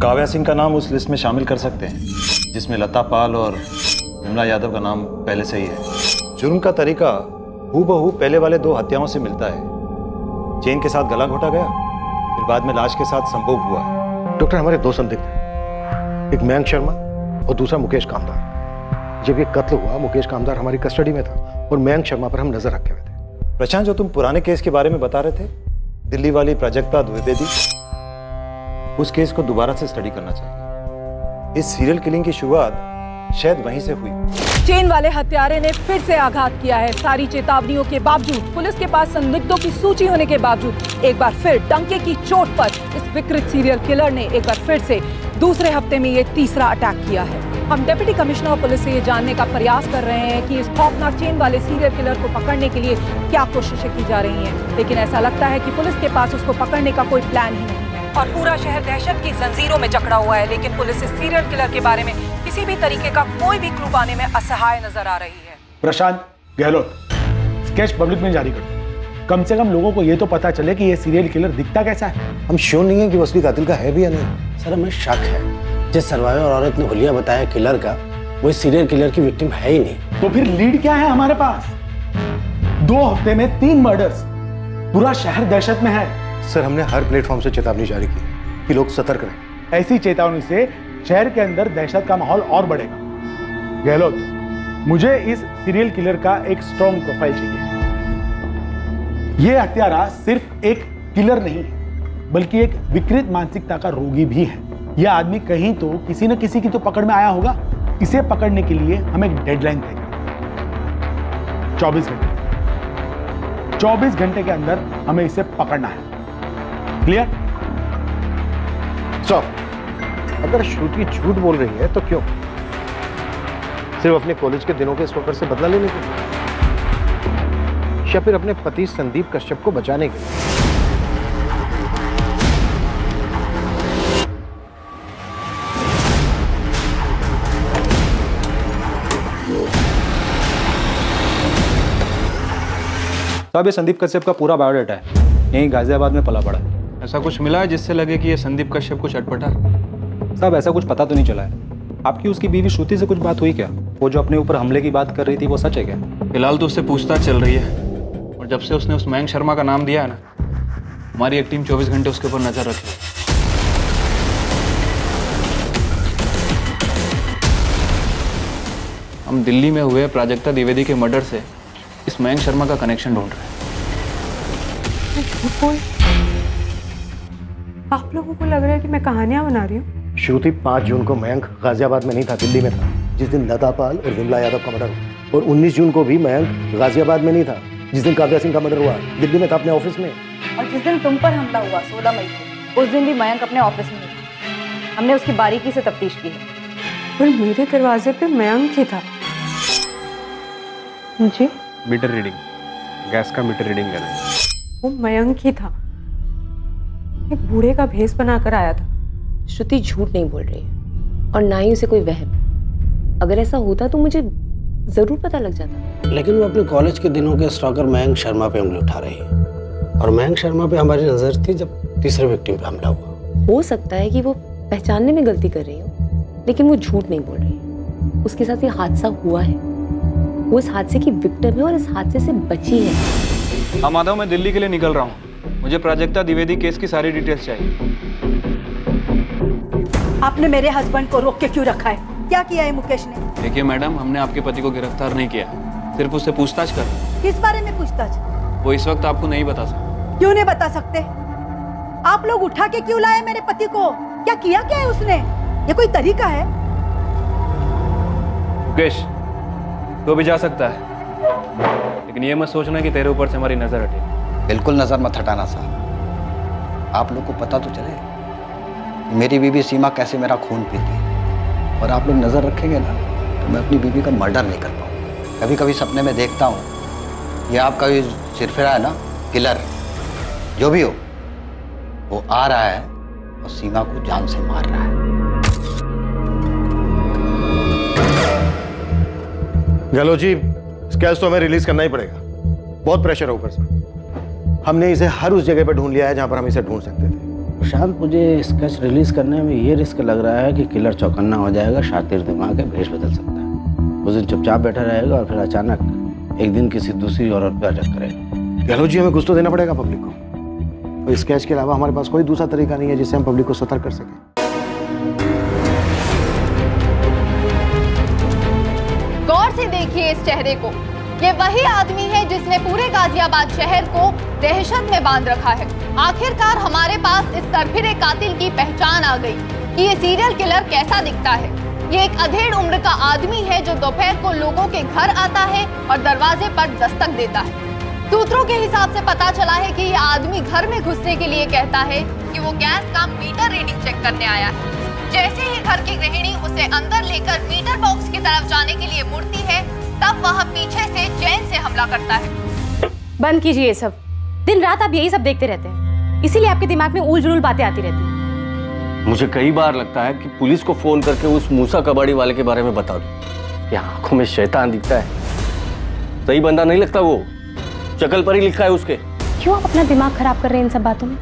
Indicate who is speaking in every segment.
Speaker 1: काव्या सिंह का नाम उस लिस्ट में शामिल कर सकते हैं जिसमें लता पाल और विमला यादव का नाम पहले से ही है। जुर्म का तरीका हूबहू पहले वाले 2 हत्याओं से मिलता है। चेन के साथ गला घोटा गया, फिर बाद में लाश के साथ संभोग हुआ है।
Speaker 2: डॉक्टर, हमारे 2 संदिग्ध हैं, एक मयंक शर्मा और दूसरा मुकेश कामदार। जब ये कत्ल हुआ, मुकेश कामदार हमारी कस्टडी में था और मयंक शर्मा पर हम नजर रखे हुए थे।
Speaker 1: प्रशांत, जो तुम पुराने केस के बारे में बता रहे थे, दिल्ली वाली प्राजक्ता द्विवेदी, उस केस को दोबारा से स्टडी करना चाहिए। इस सीरियल किलिंग की शुरुआत शायद वहीं से हुई।
Speaker 3: चेन वाले हत्यारे ने फिर से आघात किया है। सारी चेतावनियों के बावजूद, पुलिस के पास संदिग्धों की सूची होने के बावजूद, एक बार फिर डंके की चोट पर इस विकृत सीरियल किलर ने एक बार फिर से दूसरे हफ्ते में ये तीसरा अटैक किया है। हम डिप्टी कमिश्नर ऑफ पुलिस से ये जानने का प्रयास कर रहे हैं कि इस खौफनाक चेन वाले सीरियल किलर को पकड़ने के लिए क्या कोशिशें की जा रही हैं, लेकिन ऐसा लगता है कि पुलिस के पास उसको पकड़ने का कोई प्लान ही नहीं है और पूरा शहर दहशत की जंजीरों में जकड़ा हुआ है। लेकिन पुलिस इस सीरियल किलर के बारे में किसी भी तरीके का कोई भी क्लू पाने में असहाय नजर आ रही है।
Speaker 4: प्रशांत, गहलोत, स्केच पब्लिक में जारी कर दो। कम से कम लोगों को ये तो पता चले कि ये सीरियल किलर दिखता कैसा है।
Speaker 2: हम श्योर नहीं है कि वो असली कातिल का है भी या नहीं।
Speaker 5: सर, हमें शक है जिस सर्वाइवर औरत ने हुलिया बताया किलर का, वो सीरियल किलर की विक्टिम है ही नहीं।
Speaker 4: तो फिर लीड क्या है हमारे पास? 2 हफ्ते में 3 मर्डर्स, पूरा शहर दहशत में है।
Speaker 2: सर, हमने हर प्लेटफॉर्म से चेतावनी जारी की कि लोग सतर्क रहें।
Speaker 4: ऐसी चेतावनी से शहर के अंदर दहशत का माहौल और बढ़ेगा। गहलोत, मुझे इस सीरियल किलर का एक स्ट्रॉन्ग प्रोफाइल चाहिए। यह हत्यारा सिर्फ एक किलर नहीं है, बल्कि एक विकृत मानसिकता का रोगी भी है। यह आदमी कहीं तो किसी न किसी की तो पकड़ में आया होगा। इसे पकड़ने के लिए हम एक डेडलाइन तय करें, 24 घंटे। 24 घंटे के अंदर हमें इसे पकड़ना है। क्लियर?
Speaker 2: अगर श्रुति झूठ बोल रही है तो क्यों? सिर्फ अपने कॉलेज के दिनों के स्टॉकर से बदला लेने के लिए, या फिर अपने पति संदीप कश्यप को बचाने के लिए?
Speaker 1: तो अब ये संदीप कश्यप का पूरा बायोडाटा है, यहीं गाजियाबाद में पला पड़ा है।
Speaker 6: ऐसा कुछ मिला है जिससे लगे कि ये संदीप कश्यप कुछ अटपटा?
Speaker 1: साहब, ऐसा कुछ पता तो नहीं चला है। आपकी उसकी बीवी श्रुति से कुछ बात हुई क्या? वो जो अपने ऊपर हमले की बात कर रही थी, वो सच है क्या?
Speaker 6: फिलहाल तो उससे पूछताछ चल रही है, और जब से उसने उस मयंक शर्मा का नाम दिया है ना, हमारी एक टीम 24 घंटे उसके ऊपर नजर रखी है। हम दिल्ली में हुए प्राजक्ता द्विवेदी के मर्डर से इस मयंक शर्मा का कनेक्शन ढूंढ रहे हैं।
Speaker 7: आप लोगों को लग रहा है कि मैं कहानियां बना रही हूँ?
Speaker 2: श्रुति, 5 जून को मयंक गाजियाबाद में नहीं था, दिल्ली में था, जिस दिन लता पाल और विमला यादव का मर्डर हुआ। और 19 जून को भी मयंक गाजियाबाद में नहीं था, जिस दिन काव्या सिंह का मर्डर हुआ। दिल्ली में था, अपने ऑफिस में।
Speaker 8: और जिस दिन तुम पर हमला हुआ 16 मई को, उस दिन भी मयंक अपने ऑफिस में था। हमने उसकी बारीकी से तफ्तीश की है।
Speaker 7: पर मेरे दरवाजे पे मयंक ही था। जी?
Speaker 6: मीटर रीडिंग, गैस का मीटर रीडिंग करना।
Speaker 7: वो मयंक ही था, एक बूढ़े का भेष बनाकर आया था।
Speaker 9: श्रुति झूठ नहीं बोल रही है और ना ही उसे कोई वहम। अगर ऐसा होता तो मुझे जरूर पता लग जाता।
Speaker 5: लेकिन वो अपने कॉलेज के दिनों के स्टॉकर मयंक शर्मा पे उंगली उठा रही है, और मयंक शर्मा पे हमारी नजर थी जब तीसरे विक्टिम पे हमला हुआ।
Speaker 9: हो सकता है कि वो पहचानने में गलती कर रही हो, लेकिन वो झूठ नहीं बोल रही। उसके साथ ये हादसा हुआ है, वो इस हादसे की विक्टिम है और इस हादसे से बची है।
Speaker 6: हाँ माधव, मैं दिल्ली के लिए निकल रहा हूँ। मुझे प्राजक्ता द्विवेदी केस की सारी डिटेल्स चाहिए।
Speaker 3: आपने मेरे हस्बैंड को रोक के क्यों रखा है? क्या किया है मुकेश ने?
Speaker 6: देखिए मैडम, हमने आपके पति को गिरफ्तार नहीं किया, सिर्फ उससे पूछताछ कर।
Speaker 3: किस बारे में पूछताछ?
Speaker 6: वो इस वक्त आपको नहीं बता सकता।
Speaker 3: क्यों नहीं बता सकते? आप लोग उठा के क्यों लाए मेरे पति को? क्या किया क्या है उसने? ये कोई तरीका है?
Speaker 6: मुकेश, तो भी जा सकता है, लेकिन ये मत सोचना कि तेरे ऊपर से हमारी नजर हटे।
Speaker 10: बिल्कुल नजर मत हटाना साहब। आप लोग को पता तो चले कि मेरी बीवी सीमा कैसे मेरा खून पीती है, और आप लोग नजर रखेंगे ना तो मैं अपनी बीवी का मर्डर नहीं कर पाऊँ। कभी कभी सपने में देखता हूँ ये आपका ये सिरफिरा है ना, किलर जो भी हो, वो आ रहा है और सीमा को जान से मार रहा है।
Speaker 2: गहलोत जी, इस केस तो हमें रिलीज करना ही पड़ेगा। बहुत प्रेशर है ऊपर से। हमने इसे हर उस जगह पर ढूंढ लिया है जहां पर हम इसे ढूंढ सकते थे।
Speaker 5: प्रशांत, मुझे स्केच रिलीज करने में ये रिस्क लग रहा है कि किलर चौकन्ना हो जाएगा, शातिर दिमाग है, भेष बदल सकता है। उस दिन चुपचाप बैठा रहेगा और फिर अचानक एक दिन किसी दूसरी औरत पर अटैक करेगा।
Speaker 2: गहलोत जी, हमें कुछ तो देना पड़ेगा पब्लिक को। और स्केच के अलावा हमारे पास कोई दूसरा तरीका नहीं है जिससे हम पब्लिक को सतर्क कर सकें।
Speaker 11: गौर से देखिए इस चेहरे को। ये वही आदमी है जिसने पूरे गाजियाबाद शहर को दहशत में बांध रखा है। आखिरकार हमारे पास इस सरफिरे कातिल की पहचान आ गई कि ये सीरियल किलर कैसा दिखता है। ये एक अधेड़ उम्र का आदमी है जो दोपहर को लोगों के घर आता है और दरवाजे पर दस्तक देता है। सूत्रों के हिसाब से पता चला है कि ये आदमी घर में घुसने के लिए कहता है कि वो गैस का मीटर रीडिंग चेक करने आया है। जैसे ही घर की गृहिणी उसे अंदर लेकर मीटर बॉक्स की तरफ जाने के लिए मुड़ती है, तब वह पीछे से चैन से हमला करता है।
Speaker 9: बंद कीजिए ये सब। दिन रात आप यही सब देखते रहते हैं, इसीलिए आपके दिमाग में उल जुलूल बातें आती रहती हैं।
Speaker 12: मुझे कई बार लगता है कि पुलिस को फोन करके उस मूसा कबाड़ी वाले के बारे में बता दूं कि आंखों में शैतान दिखता है। सही बंदा नहीं लगता वो, शक्ल पर ही लिखा है उसके।
Speaker 9: क्यों आप अपना दिमाग खराब कर रहे हैं इन सब बातों में?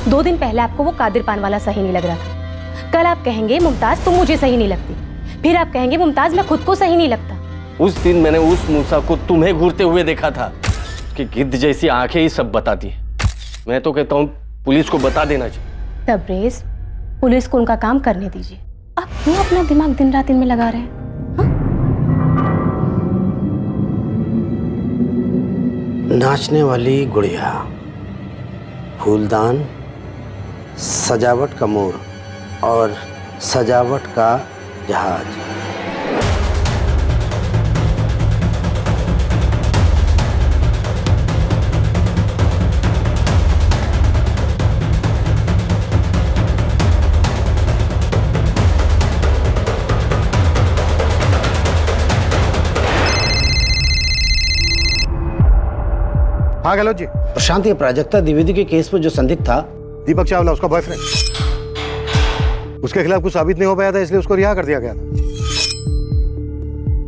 Speaker 9: 2 दिन पहले आपको वो कादिर पान वाला सही नहीं लग रहा था। कल आप कहेंगे मुमताज तुम मुझे सही नहीं लगती, फिर आप कहेंगे मुमताज मैं खुद को सही नहीं लगता।
Speaker 12: उस दिन मैंने उस मूसा को तुम्हें घूरते हुए देखा था कि गिद्ध जैसी आंखें ही सब बताती है। मैं तो कहता हूँ पुलिस को बता देना चाहिए।
Speaker 9: तबरेज, पुलिस को उनका काम करने दीजिए। आप क्यों अपना दिमाग दिन रात इनमें लगा रहे हैं?
Speaker 5: नाचने वाली गुड़िया, फूलदान, सजावट का मोर और सजावट का जहाज।
Speaker 2: हाँ गहलोत जी।
Speaker 5: प्रशांत, ये प्राजक्ता द्विवेदी के केस में जो संदिग्ध था
Speaker 2: दीपक चावला, उसका बॉयफ्रेंड, उसके खिलाफ कुछ साबित नहीं हो पाया था, इसलिए उसको रिहा कर दिया गया था।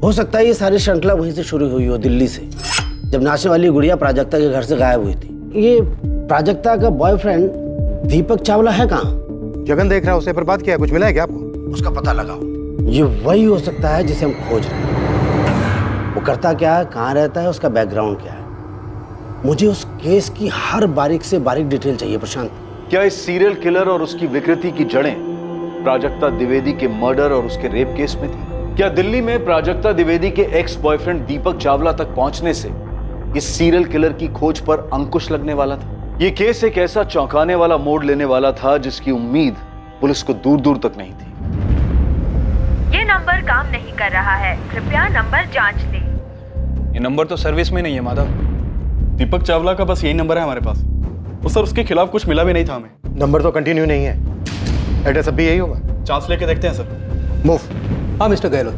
Speaker 5: हो सकता है ये सारी श्रृंखला वहीं से शुरू हुई हो, दिल्ली से, जब नाचने वाली गुड़िया प्राजक्ता के घर से गायब हुई थी। ये प्राजक्ता का बॉयफ्रेंड दीपक चावला है कहाँ?
Speaker 2: जगन देख रहा है, उससे पर बात किया, कुछ मिला है क्या आपको?
Speaker 5: उसका पता लगाओ। ये वही हो सकता है जिसे हम खोज रहे हैं। वो करता क्या है, कहाँ रहता है, उसका बैकग्राउंड क्या है। मुझे उस केस की हर बारीक से बारीक डिटेल चाहिए प्रशांत।
Speaker 1: क्या इस सीरियल किलर और उसकी विकृति की जड़ें प्राजक्ता द्विवेदी के मर्डर और उसके रेप केस में थी? क्या दिल्ली में प्राजक्ता द्विवेदी के एक्स बॉयफ्रेंड दीपक चावला तक पहुंचने से इस सीरियल किलर की खोज पर अंकुश लगने वाला था? ये केस एक ऐसा चौंकाने वाला मोड़ लेने वाला था जिसकी उम्मीद पुलिस को दूर दूर तक नहीं थी।
Speaker 13: ये नंबर काम नहीं कर रहा है, कृपया नंबर जांच लें।
Speaker 6: ये नंबर तो सर्विस में नहीं है माधव। दीपक चावला का बस यही नंबर है हमारे पास। वो सर, उसके खिलाफ कुछ मिला भी नहीं था हमें।
Speaker 2: नंबर तो कंटिन्यू नहीं है, एड्रेस अब भी यही होगा।
Speaker 6: चांस लेके देखते हैं सर।
Speaker 2: मूव।
Speaker 14: हाँ मिस्टर गहलोत,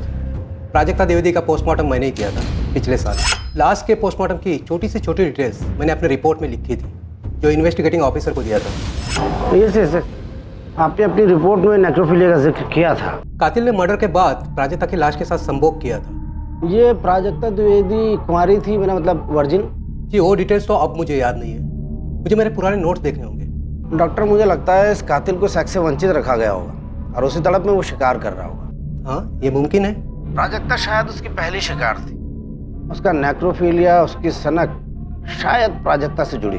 Speaker 14: प्राजक्ता द्विवेदी का पोस्टमार्टम मैंने ही किया था पिछले साल। लास्ट के पोस्टमार्टम की छोटी से छोटी डिटेल्स मैंने अपने रिपोर्ट में लिखी थी, जो इन्वेस्टिगेटिंग ऑफिसर को दिया था।
Speaker 5: यस, आपने अपनी रिपोर्ट में नेक्रोफिलिया का जिक्र किया था।
Speaker 14: कातिल ने मर्डर के बाद प्राजक्ता की लाश के साथ संभोग किया था।
Speaker 5: ये प्राजक्ता द्विवेदी कुंवारी थी, मेरा मतलब वर्जिन?
Speaker 14: जी, वो डिटेल्स तो अब मुझे याद नहीं है, मुझे मेरे पुराने नोट्स देखने होंगे।
Speaker 5: डॉक्टर, मुझे लगता है इस कातिल को सेक्स से वंचित रखा गया होगा और उसी तड़प में वो शिकार कर रहा होगा।
Speaker 14: हाँ, ये मुमकिन है।
Speaker 5: प्राजक्ता शायद उसकी पहली शिकार थी। उसका नेक्रोफिलिया, उसकी सनक शायद प्राजक्ता से जुड़ी।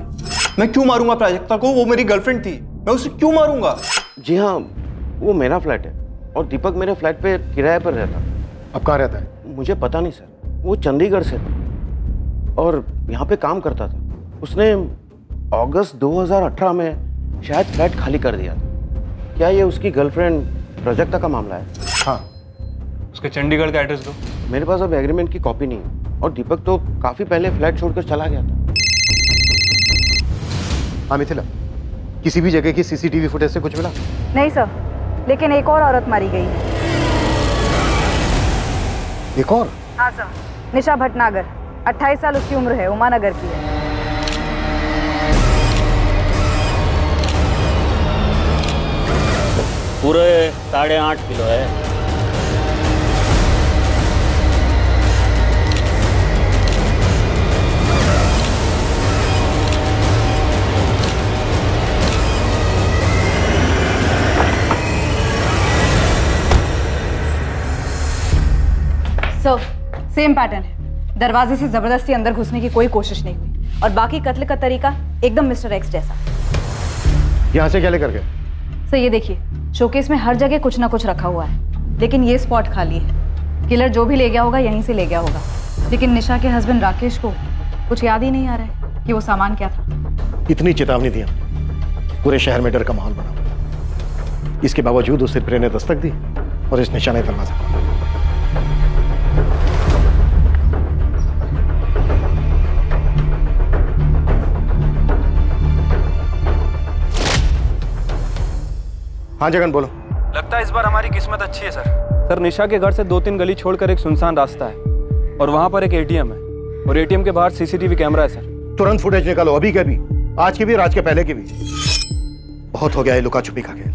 Speaker 6: मैं क्यों मारूंगा प्राजक्ता को? वो मेरी गर्लफ्रेंड थी, मैं उसे क्यों मारूंगा?
Speaker 15: जी हाँ, वो मेरा फ्लैट है और दीपक मेरे फ्लैट पे किराए पर रहता।
Speaker 2: अब कहाँ रहता है?
Speaker 15: मुझे पता नहीं सर, वो चंडीगढ़ से था और यहाँ पे काम करता था। उसने अगस्त 2018 में शायद फ्लैट खाली कर दिया था। क्या ये उसकी गर्लफ्रेंड प्राजक्ता का मामला है?
Speaker 2: हाँ।
Speaker 6: उसके चंडीगढ़ का एड्रेस दो।
Speaker 15: मेरे पास अब एग्रीमेंट की कॉपी नहीं है और दीपक तो काफी पहले फ्लैट छोड़कर चला गया था।
Speaker 2: हाँ मिथिला, किसी भी जगह की सीसीटीवी फुटेज से कुछ मिला?
Speaker 8: नहीं सर, लेकिन एक और औरत मारी गई है।
Speaker 2: एक और?
Speaker 8: हाँ सर, निशा भटनागर, 28 साल उसकी उम्र है, उमानगर की है।
Speaker 12: पूरे 8.5 किलो है।
Speaker 8: सो सेम पैटर्न है, दरवाजे से जबरदस्ती अंदर घुसने की कोई कोशिश नहीं हुई और बाकी कत्ल का तरीका एकदम मिस्टर एक्स जैसा।
Speaker 2: यहाँ से क्या लेकर गए?
Speaker 8: सर ये देखिए, शोकेस में हर जगह कुछ ना कुछ रखा हुआ है, लेकिन ये स्पॉट खाली है। किलर जो भी ले गया होगा यहीं से ले गया होगा, लेकिन निशा के हस्बैंड राकेश को कुछ याद ही नहीं आ रहा है कि वो सामान क्या था।
Speaker 2: इतनी चेतावनी दी, पूरे शहर में डर का माहौल बना। इसके बावजूद उस सिरफिरे ने दस्तक दी और इस निशा ने दरवाजा खोला। हाँ जगन बोलो।
Speaker 6: लगता है इस बार हमारी किस्मत अच्छी है सर। निशा के घर से 2-3 गली छोड़कर एक सुनसान रास्ता है और वहां पर एक एटीएम है और एटीएम के बाहर सीसीटीवी कैमरा है सर।
Speaker 2: तुरंत फुटेज निकालो, अभी के भी, आज के भी और आज के पहले के भी। बहुत हो गया है लुका छुपी का खेल।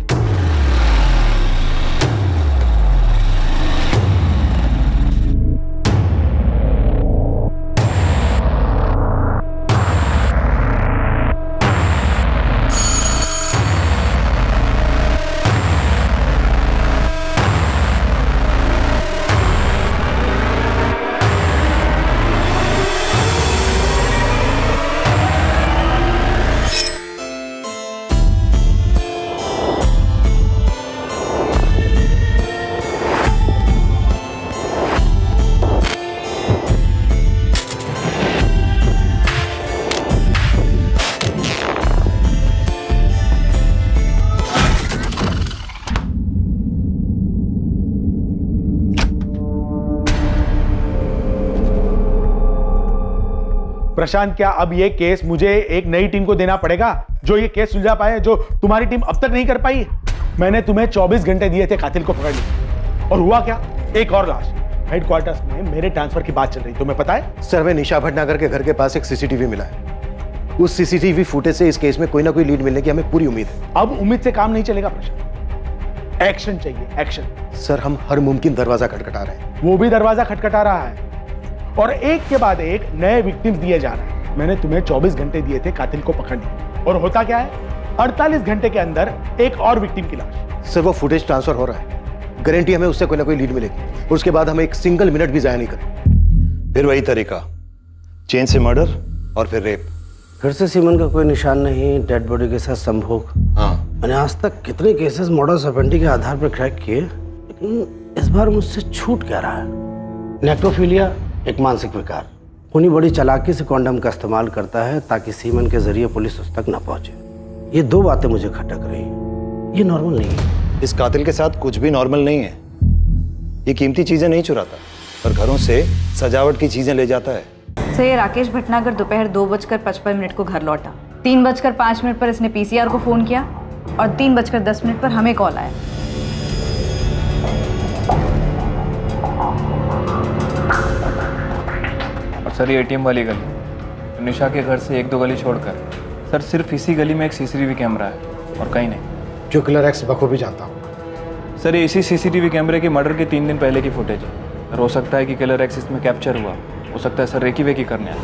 Speaker 4: प्रशांत, क्या अब ये केस मुझे एक नई टीम को देना पड़ेगा जो ये केस सुलझा पाए, जो तुम्हारी टीम अब तक नहीं कर पाई? मैंने तुम्हें 24 घंटे दिए थे कातिल को पकड़ने, और हुआ क्या? एक और लाश। हेडक्वार्टर्स में मेरे ट्रांसफर की बात चल रही, तुम्हें पता है?
Speaker 2: सर, हमें निशा भटनागर के घर के पास एक सीसीटीवी मिला है। उस सीसीटीवी फुटेज से इस केस में कोई ना कोई लीड मिलने की हमें पूरी उम्मीद है।
Speaker 4: अब उम्मीद से काम नहीं चलेगा प्रशांत, एक्शन चाहिए, एक्शन।
Speaker 2: सर, हम हर मुमकिन दरवाजा खटखटा रहे हैं।
Speaker 4: वो भी दरवाजा खटखटा रहा है और एक के बाद एक नए विक्टिम्स दिए जा रहे हैं। मैंने तुम्हें 24 घंटे दिए थे कातिल को पकड़ने, और होता क्या है? 48 घंटे के अंदर एक और विक्टिम की लाश।
Speaker 2: सर, वो फुटेज ट्रांसफर हो रहा है, गारंटी हमें उससे कोई ना कोई लीड मिलेगी, और उसके बाद हम एक सिंगल मिनट भी जाया नहीं करें।
Speaker 1: फिर वही तरीका, चेन से मर्डर और फिर रेप।
Speaker 5: फिर से सीमन का कोई निशान नहीं, डेड बॉडी के साथ संभोग।
Speaker 1: हाँ,
Speaker 5: मैंने आज तक कितने केसेस मॉडस ऑपरेंडी के आधार पर क्रैक किए, लेकिन इस बार मुझसे छूट क्या रहा है? नेक्रोफिलिया एक मानसिक विकार, खूनी बड़ी चालाकी से कॉन्डम का इस्तेमाल करता है ताकि सीमन के जरिए पुलिस उस तक न पहुंचे। ये दो बातें मुझे खटक रही, ये नॉर्मल नहीं है।
Speaker 1: इस कातिल के साथ कुछ भी नॉर्मल नहीं है। ये कीमती चीजें नहीं चुराता, पर घरों से सजावट की चीजें ले जाता है।
Speaker 8: सर, ये राकेश भटनागर दोपहर 2:55 को घर लौटा। 3:05 पर इसने पीसीआर को फोन किया और 3:10 पर हमें कॉल आया।
Speaker 6: और सर, ये एटीएम वाली गली, निशा के घर से 1-2 गली छोड़कर सर सिर्फ इसी गली में एक सीसीटीवी कैमरा है और कहीं नहीं।
Speaker 2: जो किलर एक्स बखूबी जानता हूँ।
Speaker 6: सर, ये इसी सीसीटीवी कैमरे के मर्डर के 3 दिन पहले की फुटेज है। हो सकता है कि किलर एक्स इसमें कैप्चर हुआ, हो सकता है सर रेकी वेकी करने आए।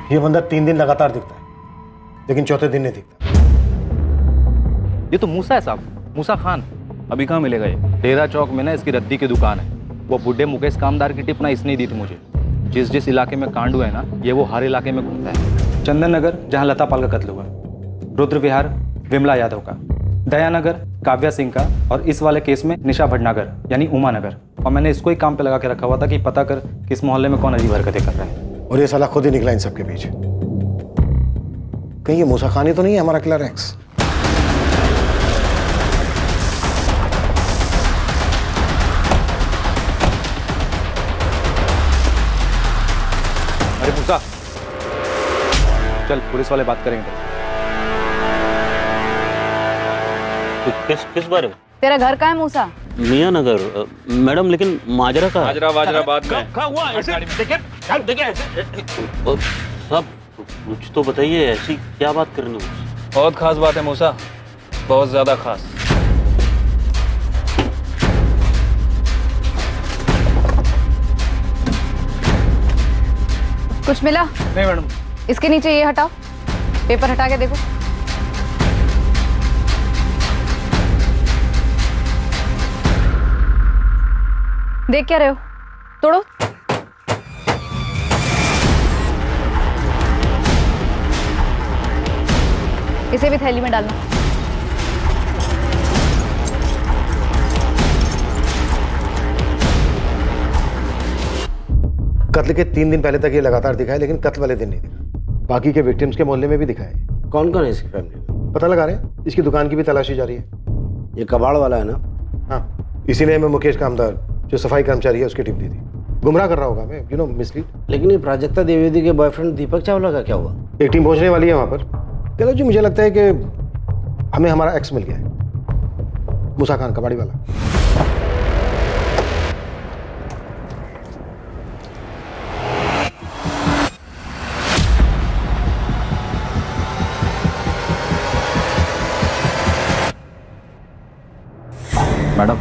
Speaker 2: ये बंदा 3 दिन लगातार दिखता है, लेकिन चौथे दिन नहीं दिखता।
Speaker 16: ये तो मूसा है साहब, मूसा खान।
Speaker 6: अभी कहाँ मिलेगा ये?
Speaker 16: डेरा चौक में ना इसकी रद्दी की दुकान है। वो बुढ़े मुकेश कामदार की टिप ना इसने दी थी मुझे। जिस जिस इलाके में कांड हुआ है ना, ये वो हर इलाके में घूमता है।
Speaker 17: चंदन नगर जहाँ लता पाल का कत्ल हुआ, रुद्र विहार विमला यादव का, दयानगर काव्या सिंह का, और इस वाले केस में निशा भटनागर यानी उमा नगर। और मैंने इसको ही काम पे लगा के रखा हुआ था कि पता कर किस मोहल्ले में कौन अजीब हरकतें कर रहा है।
Speaker 2: और ये साला खुद ही निकला इन सबके बीच। कहीं ये मूसा खान ही तो नहीं है हमारा किलर एक्स?
Speaker 17: अरे मूसा, चल पुलिस वाले बात करेंगे।
Speaker 12: किस बारे में?
Speaker 8: तेरा घर कहाँ है मूसा?
Speaker 12: मियां नगर मैडम, लेकिन माजरा का
Speaker 6: माजरा बाद में।
Speaker 12: सब कुछ तो बताइए, ऐसी क्या बात करनी है?
Speaker 6: बहुत खास बात है मूसा। बहुत ज्यादा खास।
Speaker 8: कुछ मिला?
Speaker 6: नहीं मैडम।
Speaker 8: इसके नीचे ये हटाओ, पेपर हटा के देखो। देख क्या रहे हो? तोड़ो। इसे भी थैली में डालना।
Speaker 2: कत्ल के 3 दिन पहले तक ये लगातार दिखा है, लेकिन कत्ल वाले दिन नहीं दिखा। बाकी के विक्टिम्स के मोहल्ले में भी दिखा है।
Speaker 5: कौन कौन है इसकी फैमिली में?
Speaker 2: पता लगा रहे हैं, इसकी दुकान की भी तलाशी जारी है।
Speaker 5: ये कबाड़ वाला है ना?
Speaker 2: हाँ, इसीलिए मैं मुकेश कामदार जो सफाई कर्मचारी है उसकी टिप दी थी। गुमराह कर रहा होगा मैं, यू नो, मिसलीड।
Speaker 5: लेकिन ये प्राजक्ता द्विवेदी के बॉयफ्रेंड दीपक चावला का क्या हुआ?
Speaker 2: एक टीम पहुंचने वाली है वहां पर। चलो जी, मुझे लगता है कि हमें हमारा एक्स मिल गया है, मूसा खान कबाड़ी वाला।
Speaker 16: मैडम,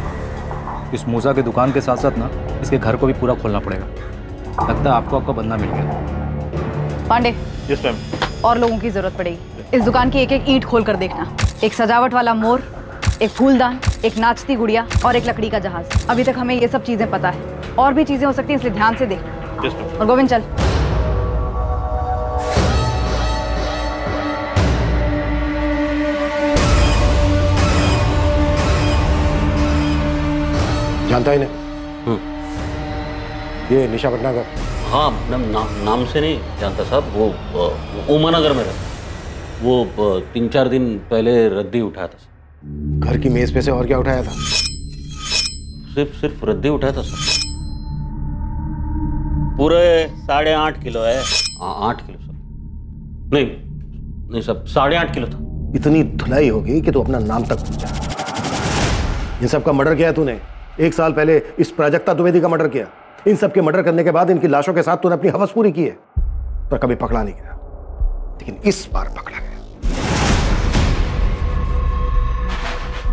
Speaker 16: इस मूसा की दुकान के साथ साथ ना इसके घर को भी पूरा खोलना पड़ेगा। लगता है आपको आपका बंदा मिल गया।
Speaker 8: पांडे।
Speaker 1: Yes ma'am.
Speaker 8: और लोगों की जरूरत पड़ेगी। इस दुकान की एक एक ईंट खोल कर देखना। एक सजावट वाला मोर, एक फूलदान, एक नाचती गुड़िया और एक लकड़ी का जहाज। अभी तक हमें ये सब चीजें पता है, और भी चीजें हो सकती हैं, इसलिए ध्यान से देखना।
Speaker 1: Yes ma'am.
Speaker 8: और गोविंद चल।
Speaker 2: जानता ही नहीं ये निशा भटनागर?
Speaker 12: हाँ नाम से नहीं जानता साहब। वो उमानगर में रहता। वो 3-4 दिन पहले रद्दी उठाया था।
Speaker 2: घर की मेज पे से और क्या उठाया था?
Speaker 12: सिर्फ रद्दी उठाया था सर। पूरे 8.5 किलो है। 8 किलो सर। नहीं सब 8.5 किलो था।
Speaker 2: इतनी धुलाई होगी कि तू अपना नाम तक भूल जा। इन सब का मर्डर किया तूने। 1 साल पहले इस प्राजक्ता द्विवेदी का मर्डर किया। इन सब के मर्डर करने के बाद इनकी लाशों के साथ तूने अपनी हवस पूरी की है, पर कभी पकड़ा नहीं गया। लेकिन इस बार पकड़ा गया।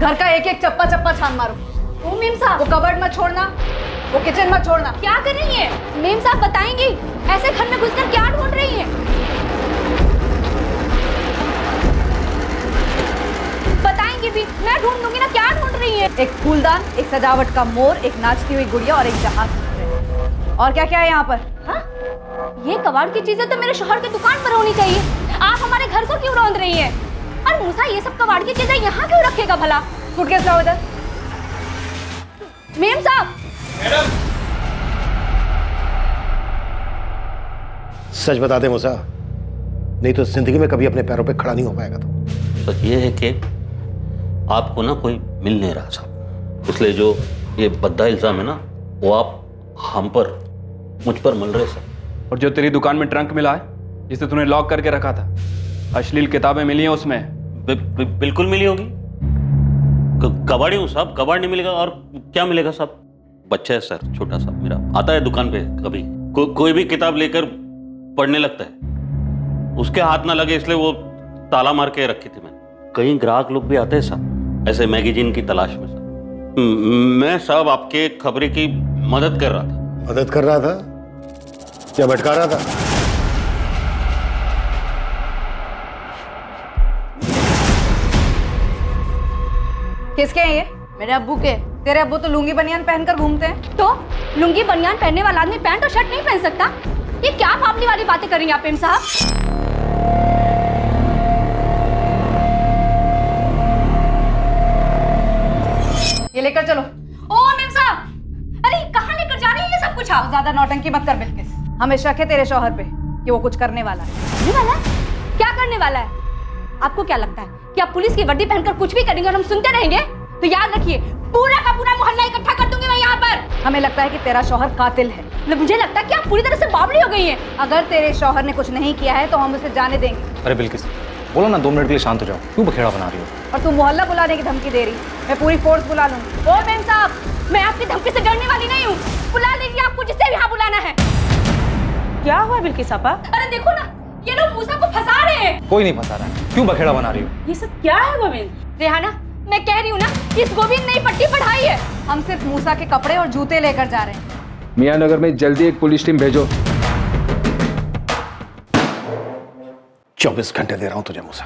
Speaker 8: घर का एक एक चप्पा चप्पा छान मारो।
Speaker 11: ओ मेम साहब,
Speaker 8: वो कबर्ड मत छोड़ना, वो किचन मत छोड़ना।
Speaker 11: क्या कर रही है मेम साहब? बताएंगी ऐसे घर में घुसकर क्या ढूंढ रही है? बताएंगी भी, मैं ढूंढ दूंगी ना। क्या ढूंढ रही है?
Speaker 8: एक फूलदान, एक सजावट का मोर, एक नाचती हुई गुड़िया और एक जहाज। और क्या क्या है यहाँ पर?
Speaker 11: हाँ? ये कबाड़ की चीजें तो मेरे शोहर की दुकान पर होनी चाहिए। आप हमारे घर को क्यों रौंद रही हैं? और मूसा ये सब कबाड़ की चीजें यहाँ क्यों रखेगा भला?
Speaker 8: सूटकेस लाओ इधर।
Speaker 11: मेम साहब।
Speaker 2: मैडम, सच बता दे मूसा, नहीं तो जिंदगी में कभी अपने पैरों पे खड़ा नहीं हो पाएगा। तो
Speaker 12: सच ये है कि आपको ना कोई मिल नहीं रहा साहब, इसलिए जो ये भद्दा इल्जाम है ना वो आप हम पर, मुझ पर मल रहे सर।
Speaker 6: और जो तेरी दुकान में ट्रंक मिला है जिसे तूने लॉक करके रखा था, अश्लील किताबें मिली हैं उसमें?
Speaker 12: बिल्कुल मिली होगी। कबाड़ी हूँ साहब, कबाड़ नहीं मिलेगा और क्या मिलेगा साहब? बच्चा है सर, छोटा सा मेरा, आता है दुकान पे कभी कोई भी किताब लेकर पढ़ने लगता है, उसके हाथ ना लगे इसलिए वो ताला मार के रखी थी मैंने। कई ग्राहक लोग भी आते हैं साहब ऐसे मैगजीन की तलाश में साहब। मैं साहब आपके खबरी की मदद कर रहा था।
Speaker 2: मदद कर रहा था या भटका रहा था?
Speaker 8: किसके हैं ये?
Speaker 11: मेरे अब्बू के।
Speaker 8: तेरे अब्बू तो लुंगी बनियान पहनकर घूमते हैं।
Speaker 11: तो लुंगी बनियान पहनने वाला आदमी पैंट और शर्ट नहीं पहन सकता? ये क्या फाफली वाली बातें कर रही हैं आप मेम साहब?
Speaker 8: ये लेकर चलो।
Speaker 11: ओ मेम साहब, अरे कहाँ लेकर जा रही है ये सब कुछ? आप
Speaker 8: ज्यादा नौटंकी मत कर बिल्किस। हमें शक है तेरे शौहर पे कि वो कुछ करने वाला है।
Speaker 11: करने वाला है? क्या करने वाला है? आपको क्या लगता है कि आप पुलिस की वर्दी पहनकर कुछ भी करेंगे और हम सुनते रहेंगे? तो याद रखिए, पूरा का पूरा मोहल्ला इकट्ठा कर दूंगी मैं यहाँ पर।
Speaker 8: हमें लगता है कि तेरा शौहर कातिल है।
Speaker 11: मुझे लगता है कि आप पूरी तरह से बावली हो गई हैं।
Speaker 8: अगर तेरे शौहर ने कुछ नहीं किया है तो हम उसे जाने देंगे।
Speaker 16: अरे बिल्किस, बोलो ना 2 मिनट के लिए शांत हो जाओ, क्यों बखेड़ा बना रही हो?
Speaker 8: और तू मोहल्ला बुलाने की धमकी दे रही? मैं पूरी फोर्स बुला लूंगी।
Speaker 11: ओ मेम साहब, मैं आपकी धमकी से डरने वाली नहीं हूँ। बुला लीजिए आपको जिसे भी यहाँ बुलाना है।
Speaker 7: क्या हुआ बिल्किस आपा?
Speaker 11: अरे देखो ना,
Speaker 18: ये लोग मूसा को फंसा रहे हैं।
Speaker 17: कोई नहीं फंसा रहा है, क्यों बखेड़ा बना रही हो?
Speaker 18: ये सब क्या है गोविंद?
Speaker 8: रेहाना, मैं कह रही हूँ ना, इस गोविंद ने ही पट्टी पढ़ाई है। हम सिर्फ मूसा के कपड़े और जूते लेकर जा रहे हैं।
Speaker 16: मियां नगर में जल्दी एक पुलिस टीम भेजो।
Speaker 2: 24 घंटे दे रहा हूं तुझे मूसा,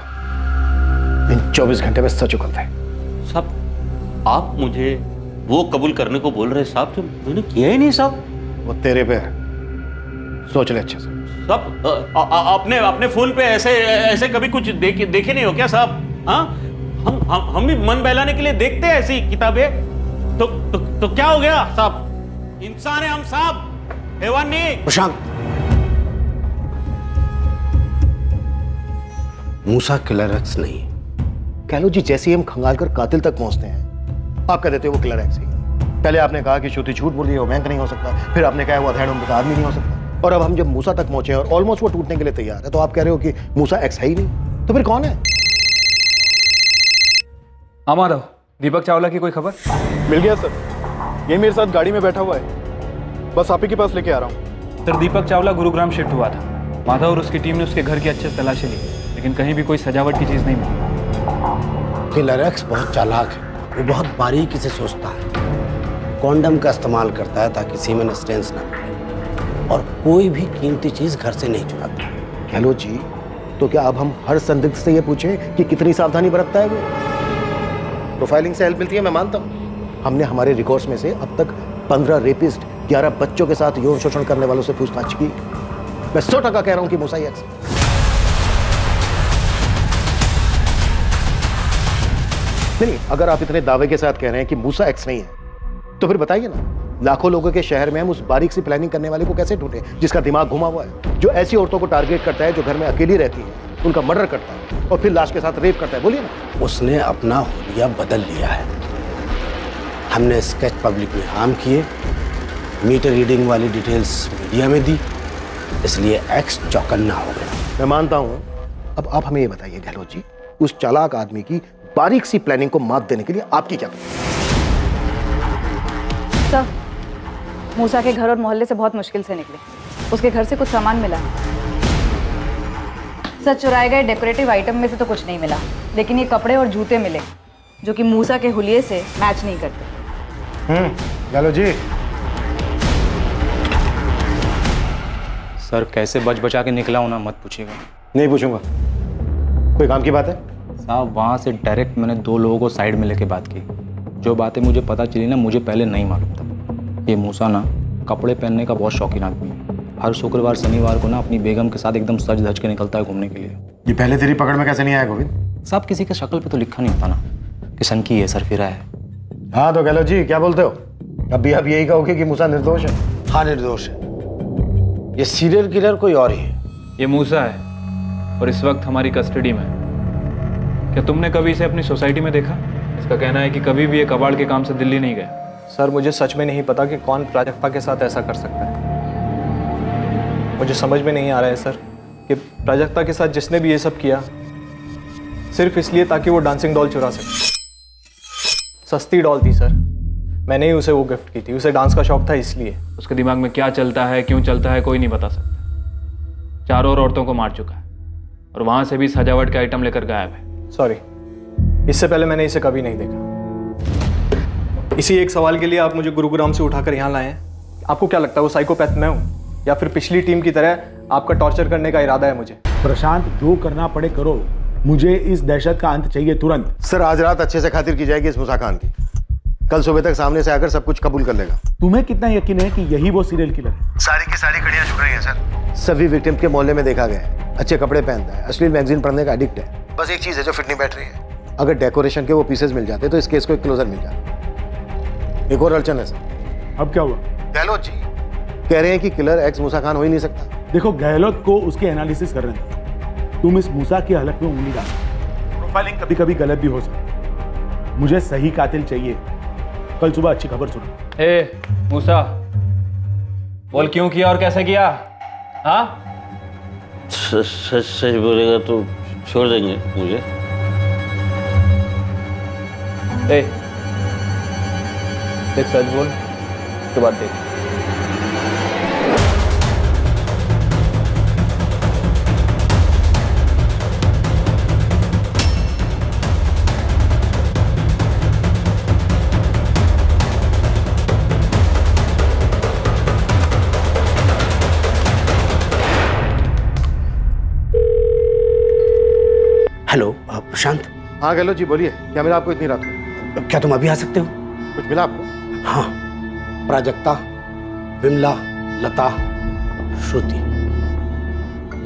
Speaker 2: इन 24 घंटे में सच उगलता है।
Speaker 12: साहब, आप मुझे वो कबूल करने को बोल रहे साहब जो मैंने किया ही नहीं साहब।
Speaker 2: वो तेरे पे है, सोच ले अच्छे से।
Speaker 12: साहब, अपने फोन पे ऐसे कभी कुछ देखे नहीं हो क्या साहब? हाँ, हम भी मन बहलाने के लिए देखते हैं ऐसी किताबें। तो क्या हो गया साहब? इंसान है हम साहब, हैवान नहीं।
Speaker 2: प्रशांत, मूसा किलर एक्स नहीं है। कह लो जी, जैसे ही हम खंगाल कर कातिल तक पहुंचते हैं, आप कह देते हो वो किलर एक्स ही। पहले आपने कहा कि श्रुति झूठ बोल रही है, वो बैंक नहीं हो सकता। फिर आपने कहा वो अधेड़ उम्र आदमी नहीं हो सकता। और अब हम जब मूसा तक पहुंचे और ऑलमोस्ट वो टूटने के लिए तैयार है, तो आप कह रहे हो कि मूसा एक्स है ही नहीं। तो फिर कौन है?
Speaker 6: माधव, दीपक चावला की कोई खबर?
Speaker 19: मिल गया सर, ये मेरे साथ गाड़ी में बैठा हुआ है, बस आप ही के पास लेके आ रहा हूँ।
Speaker 6: सर, दीपक चावला गुरुग्राम शिफ्ट हुआ था। माधव और उसकी टीम ने उसके घर की अच्छे से तलाशी ली, लेकिन कहीं भी कोई सजावट की चीज नहीं मिली।
Speaker 5: किलर एक्स बहुत चालाक है, वो बहुत बारीकी से सोचता है। कॉन्डम का इस्तेमाल करता है ताकि सीमेन स्टेन्स ना मिले, और कोई भी कीमती चीज घर से नहीं चुराता।
Speaker 2: कह लो जी, तो क्या अब हम हर संदिग्ध से ये पूछें कि कितनी सावधानी बरतता है वो? प्रोफाइलिंग से हेल्प मिलती है, मैं मानता हूँ। हमने हमारे रिकॉर्ड्स में से अब तक 15 रेपिस्ट, 11 बच्चों के साथ यौन शोषण करने वालों से पूछताछ की। मैं 100% कह रहा हूँ कि मूसा एक्स। नहीं, अगर आप इतने दावे के साथ कह रहे हैं कि मूसा एक्स नहीं है, तो फिर बताइए ना, लाखों लोगों के शहर में हम उस बारीक सी प्लानिंग करने वाले को कैसे ढूंढे, जिसका दिमाग घुमा हुआ है, जो ऐसी औरतों को टारगेट करता है जो घर में अकेली रहती है, उनका मर्डर करता है और फिर लाश के साथ रेप करता है। बोलिए ना।
Speaker 5: उसने अपना हुलिया बदल लिया है। हमने स्केच पब्लिक में आम किए, मीटर रीडिंग वाली डिटेल्स मीडिया में दी, इसलिए एक्स चौकन्ना हो गया।
Speaker 2: मैं मानता हूं। अब आप हमें ये बताइए गहलोत जी, उस चालाक आदमी की बारीक सी प्लानिंग को मात देने के लिए आपकी क्या
Speaker 8: सर, मूसा के घर और मोहल्ले से बहुत मुश्किल से निकले। उसके घर से कुछ सामान मिला। सर, चुराए गए डेकोरेटिव आइटम में से तो कुछ नहीं मिला, लेकिन ये कपड़े और जूते मिले जो कि मूसा के हुलिये से मैच नहीं करते।
Speaker 2: गहलोत जी।
Speaker 17: सर, कैसे बच बचा के निकला हूं ना, मत पूछिएगा।
Speaker 2: नहीं पूछूंगा। कोई काम की बात है?
Speaker 17: साहब, वहाँ से डायरेक्ट मैंने 2 लोगों को साइड में लेके बात की। जो बातें मुझे पता चली ना, मुझे पहले नहीं मालूम था। ये मूसा ना कपड़े पहनने का बहुत शौकीन आदमी है। हर शुक्रवार शनिवार को ना अपनी बेगम के साथ एकदम सज धज के निकलता है घूमने के लिए।
Speaker 2: ये पहले तेरी पकड़ में कैसे नहीं आया गोविंद?
Speaker 17: साहब, किसी के शक्ल पे तो लिखा नहीं होता ना कि सन की है, सरफिरा है।
Speaker 2: हाँ तो गहलोत जी, क्या बोलते हो? अभी आप यही कहोगे कि मूसा निर्दोष है?
Speaker 5: हाँ, निर्दोष है। ये सीरियल किलर कोई और ही है।
Speaker 6: ये मूसा है और इस वक्त हमारी कस्टडी में है। क्या तुमने कभी इसे अपनी सोसाइटी में देखा? इसका कहना है कि कभी भी ये कबाड़ के काम से दिल्ली नहीं गया।
Speaker 14: सर, मुझे सच में नहीं पता कि कौन प्राजक्ता के साथ ऐसा कर सकता है। मुझे समझ में नहीं आ रहा है सर कि प्राजक्ता के साथ जिसने भी ये सब किया सिर्फ इसलिए ताकि वो डांसिंग डॉल चुरा सके। सस्ती डॉल थी सर, मैंने ही उसे वो गिफ्ट की थी। उसे डांस का शौक था इसलिए।
Speaker 6: उसके दिमाग में क्या चलता है, क्यों चलता है, कोई नहीं बता सकता। 4 और औरतों को मार चुका है और वहां से भी सजावट के आइटम लेकर गायब है।
Speaker 14: सॉरी, इससे पहले मैंने इसे कभी नहीं देखा। इसी एक सवाल के लिए आप मुझे गुरुग्राम से उठाकर यहाँ लाए हैं। आपको क्या लगता है वो साइकोपैथ मैं हूँ, या फिर पिछली टीम की तरह आपका टॉर्चर करने का इरादा है मुझे?
Speaker 4: प्रशांत, जो करना पड़े करो, मुझे इस दहशत का अंत चाहिए तुरंत।
Speaker 2: सर, आज रात अच्छे से खातिर की जाएगी इस मूसा खान की। कल सुबह तक सामने से आकर सब कुछ कबूल कर लेगा।
Speaker 4: तुम्हें कितना यकीन है कि यही वो सीरियल किलर है?
Speaker 2: सारी की सारी कड़ियां छुड़ रही हैं सर। सभी विक्टिम के मोहल्ले में देखा गया है। अच्छे कपड़े पहनता है, अश्लील मैगजीन पढ़ने का एडिक्ट है। बस एक चीज है जो फिट नहीं बैठ रही है। अगर डेकोरेशन के वो पीसेस मिल जाते तो इस केस को एक क्लोजर मिल जाता। एक और अड़चन है सर।
Speaker 4: अब क्या हुआ?
Speaker 2: गहलोत जी कह रहे हैं कि किलर एक्स मूसा खान हो ही नहीं सकता।
Speaker 4: देखो, गहलोत को उसके एनालिसिस कर रहे थे। तुम इस मूसा की हलक में उंगली डाल। प्रोफाइलिंग कभी कभी गलत भी हो सकती। मुझे सही कातिल चाहिए। कल सुबह अच्छी खबर सुनो।
Speaker 6: ए मूसा, बोल क्यों किया और कैसे किया? हाँ,
Speaker 12: सच बोलेगा तो छोड़ देंगे मुझे।
Speaker 6: ए, देख, सच बोल, उसके बाद देख।
Speaker 5: हेलो प्रशांत।
Speaker 2: हाँ गहलोत जी बोलिए, क्या मिला आपको इतनी रात को?
Speaker 5: क्या तुम अभी आ सकते हो?
Speaker 2: कुछ मिला आपको?
Speaker 5: हाँ, प्राजक्ता, विमला, लता, श्रुति,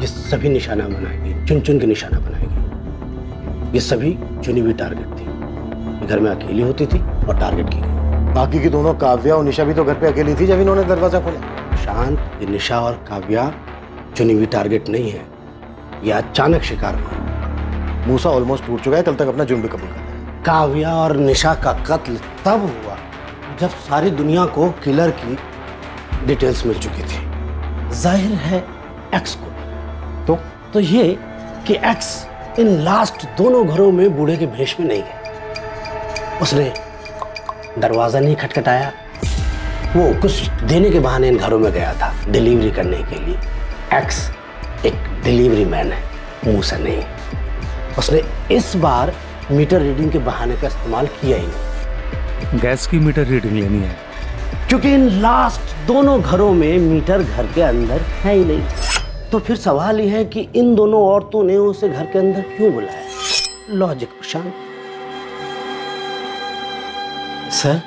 Speaker 5: ये सभी निशाना बनाएगी, चुन चुन के निशाना बनाएगी। ये सभी चुनी हुई टारगेट थी। घर में अकेली होती थी और टारगेट की गई।
Speaker 2: बाकी की दोनों काव्या और निशा भी तो घर पे अकेली थी जब इन्होंने दरवाजा खोला।
Speaker 5: शांत, ये निशा और काव्या चुनी हुई टारगेट नहीं है, ये अचानक शिकार हुआ।
Speaker 2: मूसा ऑलमोस्ट टूट चुका है, कल तक अपना जुर्म भी कबूल कर लिया।
Speaker 5: काव्या और निशा का कत्ल तब हुआ जब सारी दुनिया को किलर की डिटेल्स मिल चुकी थी। जाहिर है एक्स को। तो ये कि एक्स इन लास्ट दोनों घरों में बूढ़े के भेष में नहीं गए। उसने दरवाजा नहीं खटखटाया, वो कुछ देने के बहाने इन घरों में गया था, डिलीवरी करने के लिए। एक्स एक डिलीवरी मैन है, मूसा नहीं। उसने इस बार मीटर रीडिंग के बहाने का इस्तेमाल किया ही नहीं।
Speaker 20: गैस की मीटर रीडिंग लेनी है,
Speaker 5: क्योंकि इन लास्ट दोनों घरों में मीटर घर के अंदर है ही नहीं। तो फिर सवाल यह है कि इन दोनों औरतों ने उसे घर के अंदर क्यों बुलाया? लॉजिक प्रशांत। सर,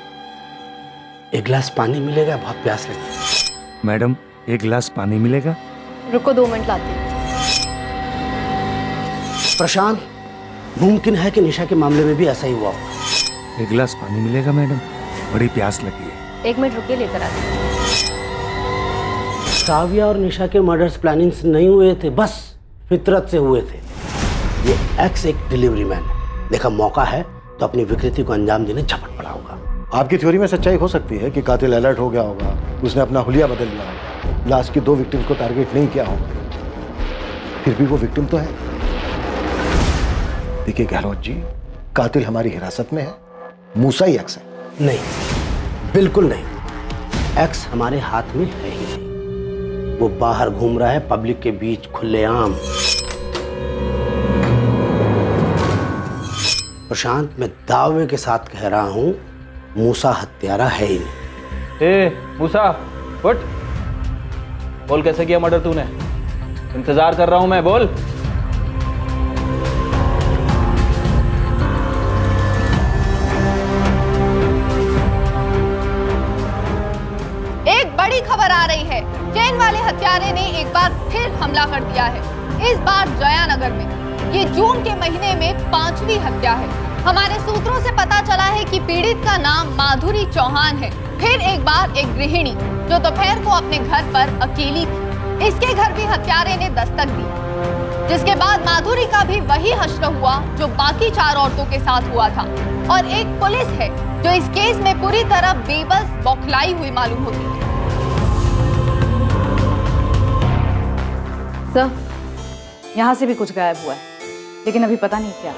Speaker 5: एक गिलास पानी मिलेगा? बहुत प्यास लगी।
Speaker 20: मैडम, एक गिलास पानी मिलेगा?
Speaker 8: रुको 2 मिनट लाती हूँ।
Speaker 5: प्रशांत, मुमकिन है कि निशा के मामले में भी ऐसा ही हुआ होगा।
Speaker 20: एक गिलास पानी मिलेगा मैडम? बड़ी प्यास लगी है।
Speaker 8: 1 मिनट रुकिए, लेकर आती हूँ।
Speaker 5: काव्या और निशा के मर्डर्स प्लानिंग से नहीं हुए थे, बस फितरत से हुए थे। ये एक्स एक डिलीवरी मैन है, देखा मौका है तो अपनी विकृति को अंजाम देने झपट पड़ा होगा।
Speaker 2: आपकी थ्योरी में सच्चाई हो सकती है कि कातिल अलर्ट हो गया होगा, उसने अपना हुलिया बदल लिया होगा, लास्ट की 2 विक्टिम्स को टारगेट नहीं किया होगा। फिर भी वो विक्टिम तो है। देखिए गहलोत जी, कातिल हमारी हिरासत में है, मूसा ही एक्स है।
Speaker 5: नहीं, बिल्कुल नहीं। एक्स हमारे हाथ में है ही नहीं। वो बाहर घूम रहा है पब्लिक के बीच खुलेआम। प्रशांत, मैं दावे के साथ कह रहा हूं, मूसा हत्यारा है ही नहीं।
Speaker 16: मूसा, उठ। बोल कैसे किया मर्डर तूने? इंतजार कर रहा हूं मैं, बोल।
Speaker 11: एक बड़ी खबर आ रही है, चैन वाले हत्यारे ने एक बार फिर हमला कर दिया है। इस बार जयानगर में। ये जून के महीने में 5वीं हत्या है। हमारे सूत्रों से पता चला है कि पीड़ित का नाम माधुरी चौहान है। फिर एक बार एक गृहिणी जो दोपहर को अपने घर पर अकेली थी, इसके घर भी हत्यारे ने दस्तक दी, जिसके बाद माधुरी का भी वही हश्र हुआ जो बाकी 4 औरतों के साथ हुआ था। और एक पुलिस है जो इस केस में पूरी तरह बेबस बौखलाई हुई मालूम होती है।
Speaker 8: सर, यहाँ से भी कुछ गायब हुआ है, लेकिन अभी पता नहीं क्या।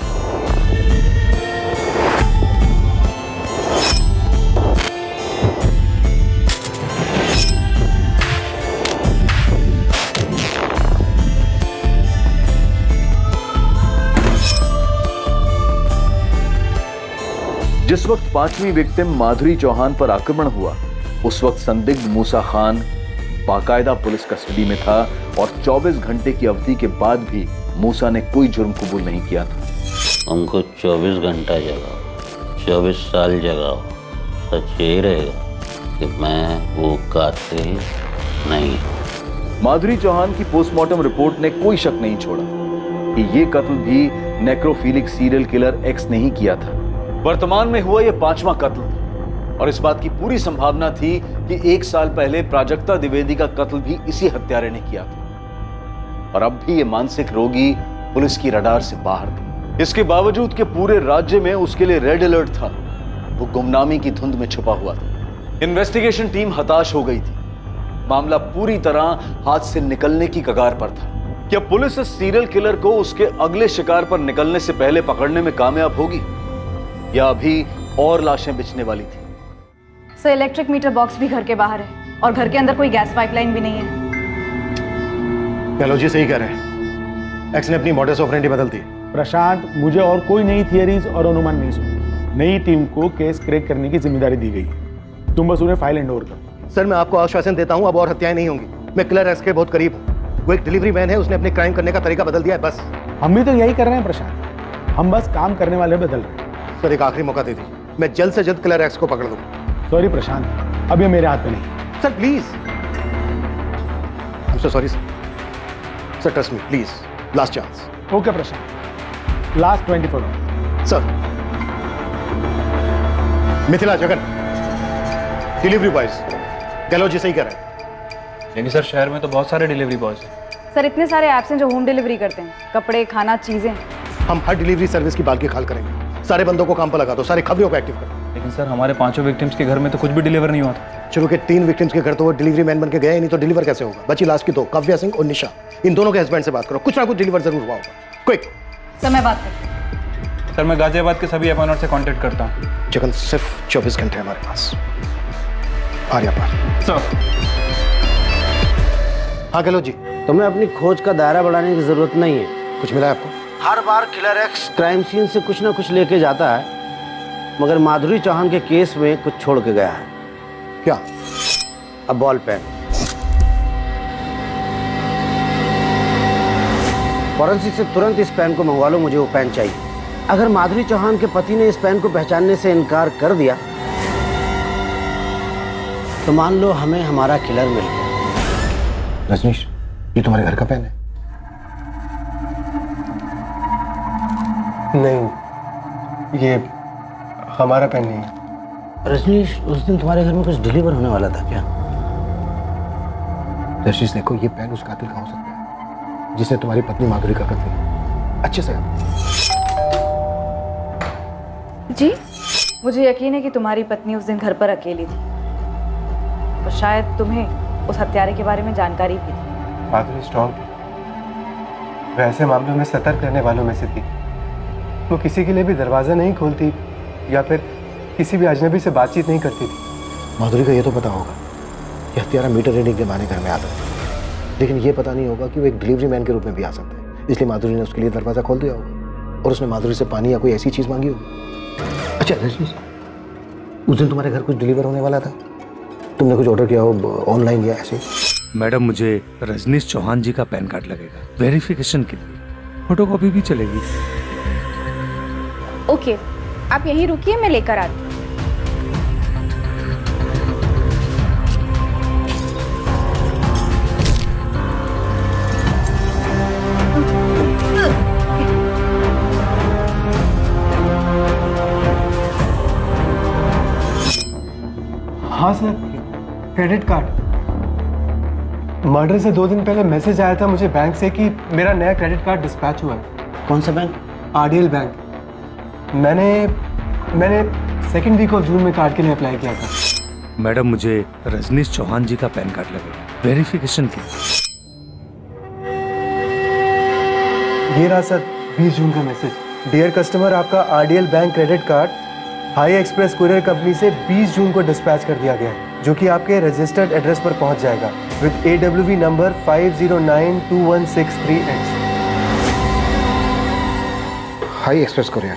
Speaker 21: जिस वक्त 5वीं विक्टिम माधुरी चौहान पर आक्रमण हुआ, उस वक्त संदिग्ध मूसा खान बाकायदा पुलिस कस्टडी में था और 24 घंटे की अवधि के बाद भी मूसा ने कोई जुर्म कबूल नहीं किया था।
Speaker 12: हमको 24 घंटा जगाओ, 24 साल जगाओ, सच यही रहेगा कि मैं वो कातिल नहीं।
Speaker 21: माधुरी चौहान की पोस्टमार्टम रिपोर्ट ने कोई शक नहीं छोड़ा कि ये कत्ल भी नेक्रोफिलिक सीरियल किलर एक्स ने ही किया था। वर्तमान में हुआ यह 5वां कत्ल था और इस बात की पूरी संभावना थी कि 1 साल पहले प्राजक्ता द्विवेदी का कत्ल भी इसी हत्यारे ने किया था। और अब भी ये मानसिक रोगी पुलिस की रडार से बाहर था। इसके बावजूद कि पूरे राज्य में उसके लिए रेड अलर्ट था, वो गुमनामी की धुंध में छुपा हुआ था। इन्वेस्टिगेशन टीम हताश हो गई थी। मामला पूरी तरह हाथ से निकलने की कगार पर था। क्या पुलिस इस सीरियल किलर को उसके अगले शिकार पर निकलने से पहले पकड़ने में कामयाब होगी या अभी और लाशें बिछने वाली थी?
Speaker 8: सर, इलेक्ट्रिक मीटर बॉक्स भी घर के बाहर है और घर के अंदर कोई गैस पाइपलाइन भी नहीं है।
Speaker 2: गहलोत जी सही कह रहे हैं, एक्स ने अपनी मॉडस ऑपरेंडी बदल दी।
Speaker 4: प्रशांत, मुझे और कोई नई थियरीज और अनुमान नहीं सुनी। नई टीम को केस क्रैक करने की जिम्मेदारी दी गई है। तुम बस उन्हें फाइल हैंड ओवर करो।
Speaker 2: सर, मैं आपको आश्वासन देता हूं, अब और हत्याएं नहीं होंगी। मैं किलर एक्स के बहुत करीब हूं। वो एक डिलीवरी मैन है, उसने अपने क्राइम करने का तरीका बदल दिया है, बस।
Speaker 4: हम भी तो यही कर रहे हैं प्रशांत। हम बस काम करने वाले बदल रहे हैं।
Speaker 2: सर एक आखिरी मौका दे दीजिए, मैं जल्द से जल्द किलर एक्स को पकड़ दूंगा।
Speaker 4: सॉरी प्रशांत, अब ये मेरे हाथ में नहीं।
Speaker 2: Sir please, I am so sorry sir. Sir trust me please, last chance.
Speaker 4: Okay Prashant, last 24 hours.
Speaker 2: Sir Mithila, Jagan, delivery boys, Gehlot ji सही कह रहे हैं।
Speaker 6: लेकिन सर शहर में तो बहुत सारे डिलीवरी बॉयज हैं।
Speaker 8: सर इतने सारे ऐप्स हैं जो होम डिलीवरी करते हैं, कपड़े, खाना, चीजें।
Speaker 2: हम हर डिलीवरी सर्विस की बाल की खाल करेंगे। सारे बंदों को काम पर लगा दो, सारे खबरों को एक्टिव करो।
Speaker 6: लेकिन सर हमारे 5 विक्टिम्स के घर में तो कुछ भी डिलीवर नहीं हुआ था।
Speaker 2: चलो के 3 विक्टिम्स के घर तो वो डिलीवरी मैन बन के गए, नहीं तो डिलीवर कैसे होगा? बची लास्ट की 2, काव्या सिंह और निशा। इन दोनों के हस्बैंड से बात करो, कुछ ना कुछ डिलीवर जरूर हुआ होगा। क्विक।
Speaker 8: सर मैं बात करता।
Speaker 6: सर मैं गाजियाबाद के सभी एप ऑनर से कांटेक्ट करता हूँ।
Speaker 2: जगन सिर्फ 24 घंटे हमारे पास। आर्या पार।
Speaker 6: सर।
Speaker 2: हाँ गहलोत जी।
Speaker 5: तुम्हें अपनी खोज का दायरा बढ़ाने की जरूरत नहीं है।
Speaker 2: कुछ मिला आपको?
Speaker 5: हर बार किलर एक्स क्राइम सीन से कुछ ना कुछ लेके जाता है, मगर माधुरी चौहान के केस में कुछ छोड़ के गया है।
Speaker 2: क्या?
Speaker 5: अब बॉल पेन। फॉरेंसिक से तुरंत इस पेन को मंगवा लो, मुझे वो पेन चाहिए। अगर माधुरी चौहान के पति ने इस पेन को पहचानने से इनकार कर दिया तो मान लो हमें हमारा किलर मिल गया।
Speaker 2: रजनीश, ये तुम्हारे घर का पेन है?
Speaker 3: नहीं, ये हमारा पेन नहीं है।
Speaker 5: रजनीश, उस दिन तुम्हारे घर में कुछ डिलीवर होने वाला था क्या?
Speaker 2: रजनीश देखो, ये पेन उस कातिल का हो सकता है जिसने तुम्हारी पत्नी माधुरी का कत्ल किया। अच्छे से
Speaker 8: जी, मुझे यकीन है कि तुम्हारी पत्नी उस दिन घर पर अकेली थी और शायद तुम्हें उस हत्यारे के बारे में जानकारी भी थी।
Speaker 3: माधुरी स्ट्रॉन्ग थी, वैसे मामलों में सतर्क रहने वालों में से थी। वो किसी के लिए भी दरवाज़ा नहीं खोलती या फिर किसी भी अजनबी से बातचीत नहीं करती थी।
Speaker 2: माधुरी को ये तो पता होगा कि हत्यारा मीटर रीडिंग के बहाने घर में आता है, लेकिन ये पता नहीं होगा कि वो एक डिलीवरी मैन के रूप में भी आ सकता है। इसलिए माधुरी ने उसके लिए दरवाज़ा खोल दिया होगा और उसने माधुरी से पानी या कोई ऐसी चीज़ मांगी होगी। अच्छा रजनीश, उस दिन तुम्हारे घर कुछ डिलीवर होने वाला था, तुमने कुछ ऑर्डर किया हो ऑनलाइन या ऐसे?
Speaker 20: मैडम, मुझे रजनीश चौहान जी का पैन कार्ड लगेगा वेरिफिकेशन के लिए। फोटोकॉपी भी चलेगी?
Speaker 22: ओके, आप यहीं रुकिए, मैं लेकर आती हूँ।
Speaker 3: हाँ सर, क्रेडिट कार्ड। मर्डर से 2 दिन पहले मैसेज आया था मुझे बैंक से कि मेरा नया क्रेडिट कार्ड डिस्पैच हुआ है।
Speaker 5: कौन सा बैंक?
Speaker 3: आरडीएल बैंक। मैंने सेकेंड वीक ऑफ जून में कार्ड के लिए अप्लाई किया था।
Speaker 20: मैडम, मुझे रजनीश चौहान जी का पैन कार्ड लगेगा वेरिफिकेशन के लिए।
Speaker 3: ये रहा सर 20 जून का मैसेज। डियर कस्टमर, आपका RDL bank credit card high express courier company से 20 जून को डिस्पैच कर दिया गया है, जो कि आपके रजिस्टर्ड एड्रेस पर पहुंच जाएगा with AWV number 5092163X।
Speaker 2: High express courier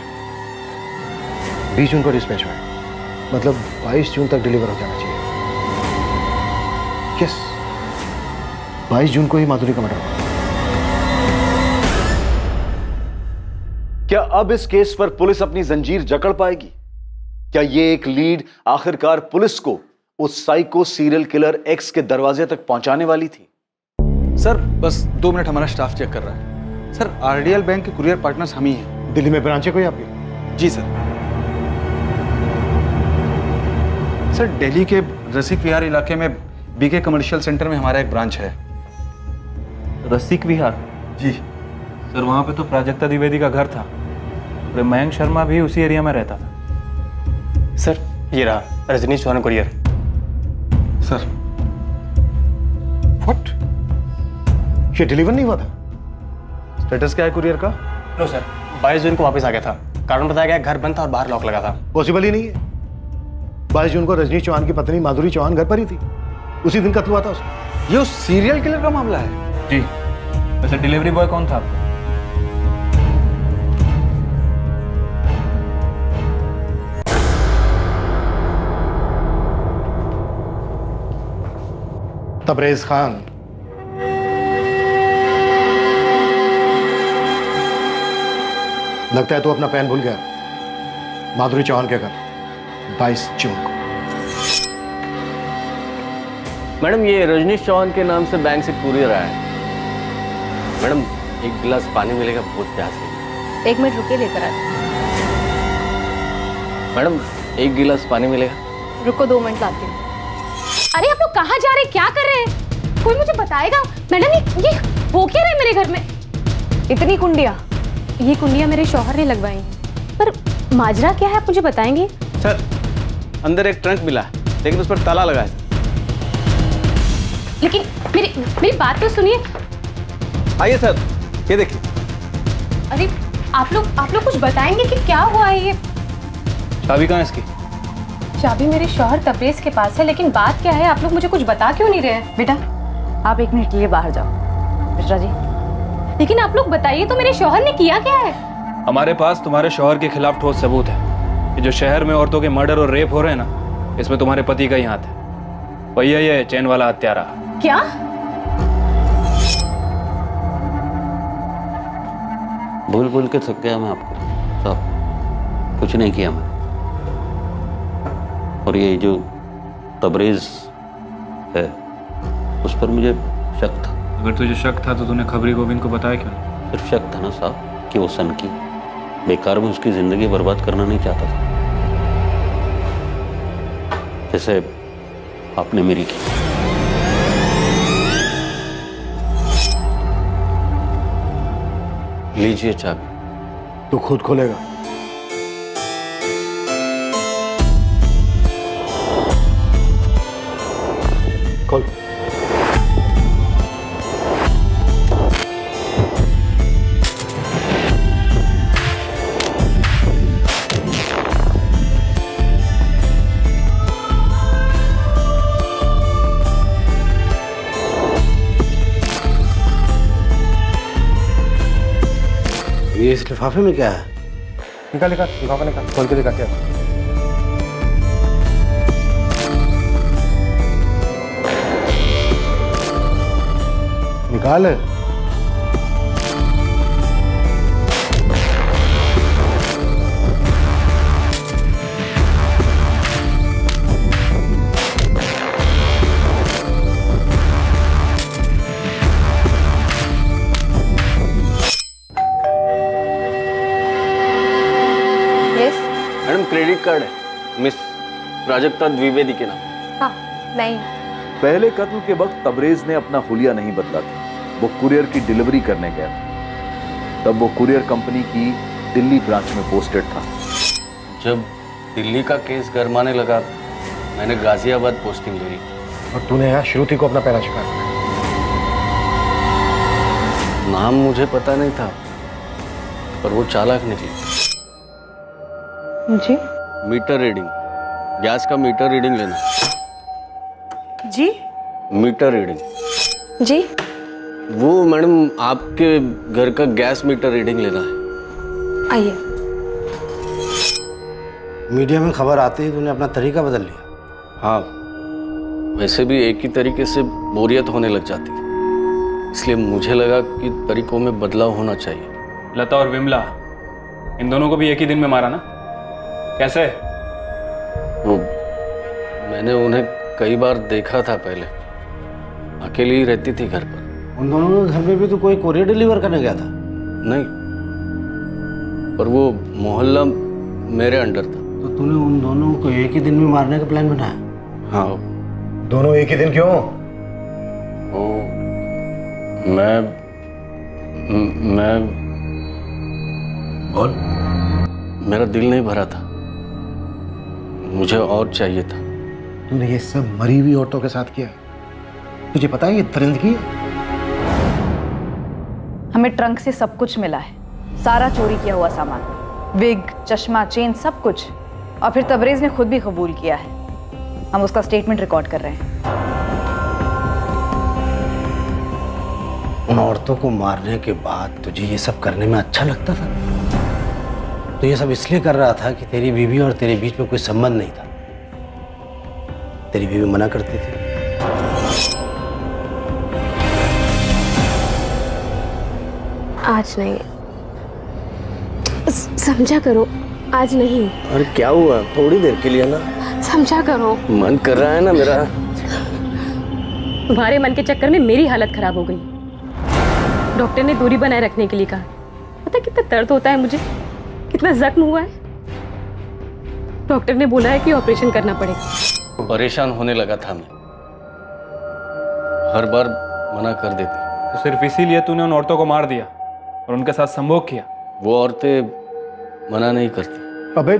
Speaker 2: 20 जून को डिस्पैच हुआ है, मतलब 22 जून तक डिलीवर हो जाना चाहिए। यस, 22 जून को ही माधुरी का मर्डर हुआ।
Speaker 21: क्या अब इस केस पर पुलिस अपनी जंजीर जकड़ पाएगी? क्या ये एक लीड आखिरकार पुलिस को उस साइको सीरियल किलर एक्स के दरवाजे तक पहुंचाने वाली थी?
Speaker 6: सर बस 2 मिनट, हमारा स्टाफ चेक कर रहा है। सर आरडीएल बैंक के कुरियर पार्टनर्स हम ही हैं।
Speaker 2: दिल्ली में ब्रांच है कोई आपकी?
Speaker 6: जी सर। सर दिल्ली के रसिक विहार इलाके में बीके कमर्शियल सेंटर में हमारा एक ब्रांच है।
Speaker 16: रसिक विहार?
Speaker 6: जी सर, वहाँ पे तो प्राजक्ता द्विवेदी का घर था और मयंक शर्मा भी उसी एरिया में रहता था।
Speaker 3: सर ये रहा Rajneesh Chauhan courier.
Speaker 6: Sir
Speaker 2: what? ये डिलीवर नहीं हुआ था?
Speaker 6: स्टेटस क्या है कुरियर का?
Speaker 3: नो सर, 22 जून को वापस आ गया था। कारण बताया गया घर बंद था और बाहर लॉक लगा था।
Speaker 2: पॉसिबल ही नहीं है। 22 जून को रजनीश चौहान की पत्नी माधुरी चौहान घर पर ही थी, उसी दिन कत्ल हुआ था उसका।
Speaker 6: ये उस सीरियल किलर का मामला है? जी। वैसे डिलीवरी बॉय कौन था?
Speaker 2: तबरेज खान। लगता है तू अपना पेन भूल गया। माधुरी चौहान के घर 22 जून को।
Speaker 9: मैडम, ये रजनीश चौहान के नाम से बैंक से कुरियर आया है। मैडम, एक गिलास पानी मिलेगा, बहुत प्यास है।
Speaker 22: 1 मिनट रुके, लेकर आते।
Speaker 9: मैडम, 1 गिलास पानी मिलेगा।
Speaker 22: रुको, 2 मिनट लाती हूँ। अरे आप लोग कहाँ जा रहे हैं, क्या कर रहे हैं? कोई मुझे बताएगा? मैडम, ये हो क्या रहा है मेरे घर में? इतनी कुंडियाँ? ये कुंडियाँ मेरे शौहर ने लगवाई हैं। पर माजरा क्या है, आप मुझे बताएंगे?
Speaker 9: सर, अंदर एक ट्रंक मिला है, लेकिन उस पर ताला लगा है।
Speaker 22: लेकिन मेरी बात तो सुनिए।
Speaker 9: आइए सर, ये देखिए।
Speaker 22: अरे आप लोग कुछ बताएंगे कि क्या हुआ है ये?
Speaker 6: चाबी कहाँ है इसकी?
Speaker 22: चाबी मेरे शौहर तबरेज के पास है, लेकिन बात क्या है, आप लोग मुझे कुछ बता क्यों नहीं रहे?
Speaker 8: बेटा, आप 1 मिनट के लिए बाहर जाओ। मिश्रा जी।
Speaker 22: लेकिन आप लोग बताइए तो, मेरे शौहर ने किया क्या है?
Speaker 6: हमारे पास तुम्हारे शौहर के खिलाफ ठोस सबूत है कि जो शहर में औरतों के मर्डर और रेप हो रहे हैं ना, इसमें तुम्हारे पति का ही हाथ है। वही है ये चैन वाला हत्यारा।
Speaker 22: क्या?
Speaker 12: भूल के थक गया मैं आपको साहब, कुछ नहीं किया मैं। और ये जो तबरेज है उस पर मुझे शक था।
Speaker 6: अगर तुझे शक था तो तूने खबरी गोविंद को बताया क्यों नहीं?
Speaker 12: सिर्फ शक था ना साहब कि वो सनकी, बेकार में उसकी जिंदगी बर्बाद करना नहीं चाहता था, जैसे आपने मेरी की।
Speaker 9: लीजिए चाबी।
Speaker 2: तू खुद खोलेगा? खोल।
Speaker 5: ये इस लिफाफे में क्या है?
Speaker 2: निकाल लिफाफा निकाल, खोल के दिखा क्या। निकाल।
Speaker 9: मैडम, क्रेडिट कार्ड है मिस प्राजक्ता द्विवेदी के नाम।
Speaker 22: हाँ, नहीं।
Speaker 21: पहले कत्ल के वक्त तबरेज ने अपना हुलिया नहीं बदला था। वो कुरियर की डिलीवरी करने गया था। तब वो कुरियर कंपनी की दिल्ली ब्रांच में पोस्टेड था।
Speaker 9: जब दिल्ली का केस गरमाने लगा, मैंने गाजियाबाद पोस्टिंग ले ली।
Speaker 2: और तूने यहाँ श्रुति को अपना पहला शिकार।
Speaker 9: नाम मुझे पता नहीं था, पर वो चालाक निकली।
Speaker 22: जी?
Speaker 9: मीटर रीडिंग, गैस का मीटर रीडिंग लेना।
Speaker 22: जी?
Speaker 9: Meter reading.
Speaker 22: जी?
Speaker 9: वो मैडम, आपके घर का गैस मीटर रीडिंग लेना है।
Speaker 22: आइए।
Speaker 5: मीडिया में खबर आते ही तूने अपना तरीका बदल लिया।
Speaker 9: हाँ, वैसे भी एक ही तरीके से बोरियत होने लग जाती है, इसलिए मुझे लगा कि तरीकों में बदलाव होना चाहिए।
Speaker 6: लता और विमला, इन दोनों को भी एक ही दिन में मारा ना? कैसे?
Speaker 9: वो मैंने उन्हें कई बार देखा था पहले, अकेली ही रहती थी घर पर।
Speaker 5: उन दोनों के घर में भी तो कोई कोरियर डिलीवर करने गया था?
Speaker 9: नहीं, पर वो मोहल्ला मेरे अंडर था।
Speaker 5: तो तूने उन दोनों को एक ही दिन में मारने का प्लान बनाया?
Speaker 9: हाँ।
Speaker 2: दोनों एक ही दिन क्यों?
Speaker 9: ओ, मैं
Speaker 5: बोल।
Speaker 9: मेरा दिल नहीं भरा था, मुझे और चाहिए था।
Speaker 2: तूने ये सब मरी हुई औरतों के साथ किया? तुझे पता है ये दरिंदगी है?
Speaker 8: हमें ट्रंक से सब कुछ मिला है, सारा चोरी किया हुआ सामान, विग, चश्मा, चेन, सब कुछ। और फिर तबरेज ने खुद भी कबूल किया है। हम उसका स्टेटमेंट रिकॉर्ड कर रहे हैं।
Speaker 5: उन औरतों को मारने के बाद तुझे ये सब करने में अच्छा लगता था? तो ये सब इसलिए कर रहा था कि तेरी बीवी और तेरे बीच में कोई संबंध नहीं था। तेरी बीवी मना करती थी।
Speaker 22: आज नहीं, समझा करो, आज नहीं।
Speaker 15: अरे क्या हुआ, थोड़ी देर के लिए ना।
Speaker 22: समझा करो।
Speaker 15: मन कर रहा है ना मेरा।
Speaker 22: तुम्हारे मन के चक्कर में मेरी हालत खराब हो गई। डॉक्टर ने दूरी बनाए रखने के लिए कहा। पता कितना दर्द होता है मुझे, कितना जख्म हुआ है। डॉक्टर ने बोला है कि ऑपरेशन करना पड़ेगा।
Speaker 9: परेशान होने लगा था मैं, हर बार मना कर देती।
Speaker 6: तो सिर्फ इसीलिए तूने उन औरतों को मार दिया और उनके साथ संभोग किया?
Speaker 9: वो औरतें मना नहीं करती।
Speaker 2: अबे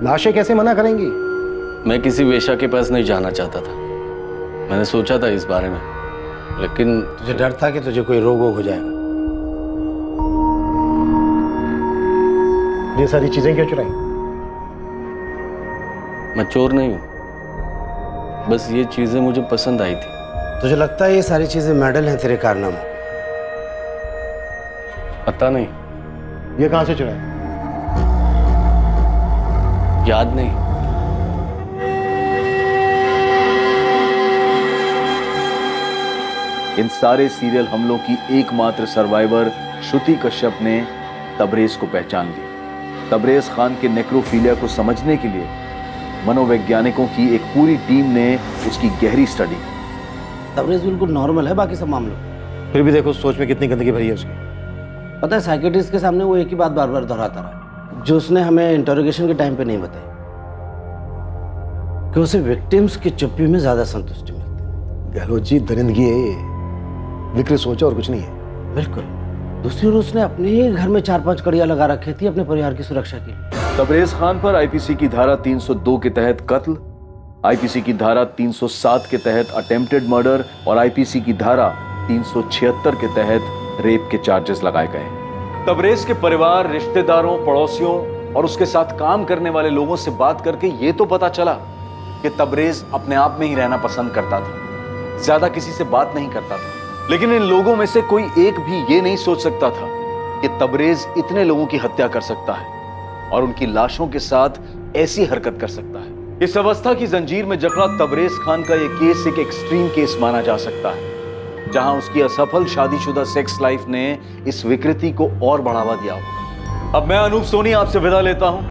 Speaker 2: लाशें कैसे मना करेंगी?
Speaker 9: मैं किसी वेश्या के पास नहीं जाना चाहता था। मैंने सोचा था इस बारे में, लेकिन
Speaker 5: तुझे डर था कि तुझे कोई रोग हो जाएगा।
Speaker 2: ये सारी चीजें क्यों चुराई?
Speaker 9: मैं चोर नहीं हूं, बस ये चीजें मुझे पसंद आई थी।
Speaker 5: तुझे लगता है ये सारी चीजें मेडल हैं तेरे कारनामों?
Speaker 9: पता नहीं।
Speaker 2: ये कहां से चुराई?
Speaker 9: याद नहीं।
Speaker 21: इन सारे सीरियल हमलों की एकमात्र सर्वाइवर श्रुति कश्यप ने तबरेज को पहचान लिया। तबरेज खान के नेक्रोफीलिया को समझने के लिए मनोवैज्ञानिकों की एक पूरी टीम ने उसकी गहरी स्टडी की।
Speaker 5: तबरेज बिल्कुल नॉर्मल है बाकी सब मामलों।
Speaker 2: फिर भी देखो सोच में कितनी गंदगी भरी है उसकी।
Speaker 5: पता है साइकेट्रिस्ट के सामने वो एक ही बात बार बार दोहराता रहा, जो उसने हमें इंटरोगेशन के टाइम पे नहीं बताई, कि उसे विक्टिम्स की चुप्पी में ज्यादा संतुष्टि मिलती।
Speaker 2: गहलोत जी, दरिंदगी है ये, विकृत सोच और कुछ नहीं है।
Speaker 5: बिल्कुल। दूसरी ओर उसने अपने ही घर में 4-5 कड़ियां लगा रखी थी अपने परिवार की सुरक्षा के लिए।
Speaker 21: तबरेज खान पर आईपीसी की धारा 302 के तहत कत्ल, आईपीसी की धारा 307 के तहत अटेम्प्टेड मर्डर और आईपीसी की धारा 376 के तहत रेप के चार्जेस लगाए गए। तबरेज के परिवार, रिश्तेदारों, पड़ोसियों और उसके साथ काम करने वाले लोगों से बात करके ये तो पता चला कि तबरेज अपने आप में ही रहना पसंद करता था, ज्यादा किसी से बात नहीं करता था। लेकिन इन लोगों में से कोई एक भी ये नहीं सोच सकता था कि तबरेज इतने लोगों की हत्या कर सकता है और उनकी लाशों के साथ ऐसी हरकत कर सकता है। इस अवस्था की जंजीर में जकड़ा तबरेज खान का यह केस एक एक्सट्रीम केस माना जा सकता है, जहां उसकी असफल शादीशुदा सेक्स लाइफ ने इस विकृति को और बढ़ावा दिया होगा। अब मैं अनूप सोनी आपसे विदा लेता हूं।